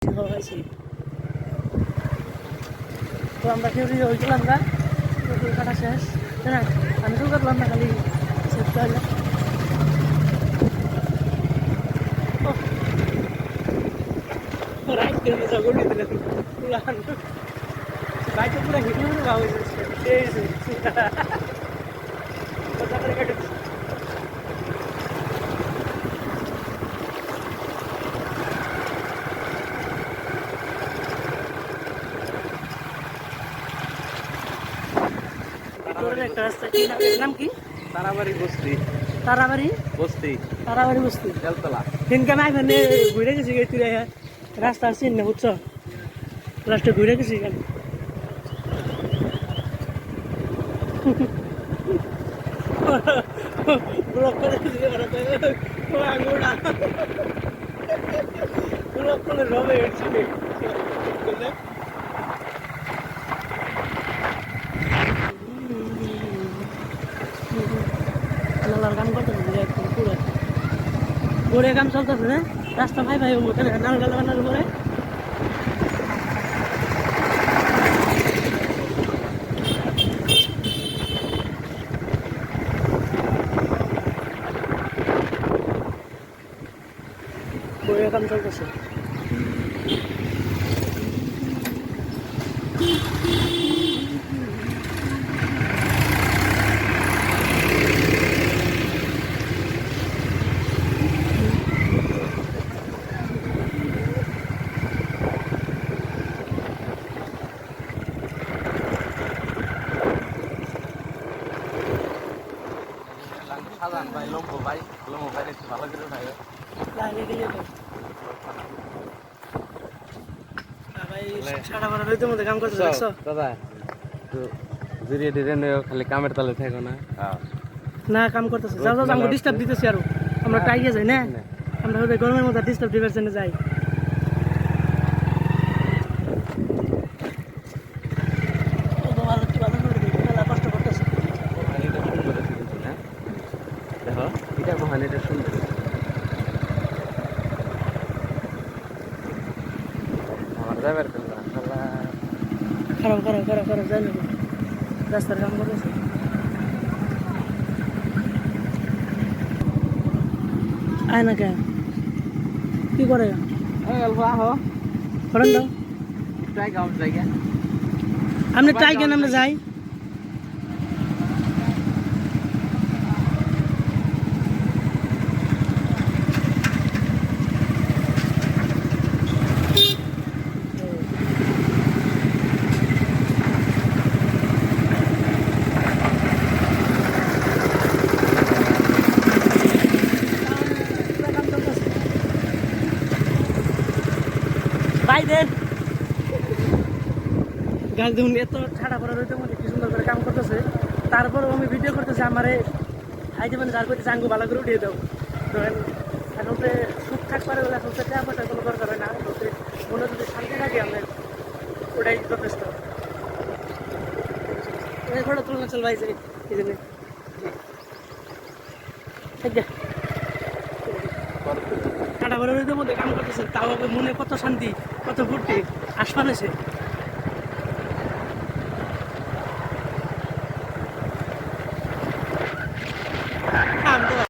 হয়েছি তো আমরা কেউ ওই গেলাম না কাটা শেষ হ্যাঁ আমি তো করলাম না খালি শেষ করলে বাইকে পুরো হিটে পুরো ভাব একটা রাস্তা নাম কি তারাবাড়ি বস্তি তারাবাড়ি বস্তি তারাবাড়ি বস্তি বেলতলা দিনকে আমি এখানে ঘুরে গেছি তুই রাস্তা আসছি না বুঝছো লাস্টে ঘুরে গেছি এখানে ব্লক করে ব্লক করে রবে নালার কাম করতেছে একদম পুরো গোড়ে কাম চলতেছে না রাস্তা ভাই ভাই মতো নাল ডাল বানার পরে গোড়ে কাম চলতেছে সাজান ভাই লম্বো ভাই একটু ভালো করে ভাই লাইনে গেলে তো ভাই ছাড়া বাড়া রইতে মধ্যে কাম করতে দেখছো দাদা তো জিরিয়ে ডিরে নিও খালি কামের তালে থাকো না না কাম করতেছে যাও যাও আমরা ডিস্টার্ব দিতেছি আরো আমরা টাইগে যাই না আমরা ওই গরমের মধ্যে ডিস্টার্ব দিবার জন্য যাই কষ্ট করতেছে দেখো এটা মহান এটা সুন্দর আমার যাবার খারাপ খারাপ খারাপ খারাপ যাই না রাস্তার কাম করতেছে আয় না কে কি করে অল্প আহো করেন দাও ট্রাই গাউন জায়গা আপনি ট্রাই কেন আমরা যাই ভাই দেন গাছ দেখুন এত ছাড়া পড়া রয়েছে মধ্যে কি সুন্দর করে কাম করতেছে তারপরেও আমি ভিডিও করতেছি আমারে আইতে মানে যার করতে চাঙ্গু ভালো করে উঠিয়ে দাও ধরেন এখন তো সুখ থাক পারে বলে এখন তো টাকা পয়সার কোনো দরকার হয় না বলতে মনে যদি শান্তি থাকে আমাদের ওটাই যথেষ্ট ফটো তুলনা চল ভাই যাই এই জন্য কাটা পড়া রয়েছে মধ্যে কাম করতেছে তাও মনে কত শান্তি কত ফুর্তি আসমান আছে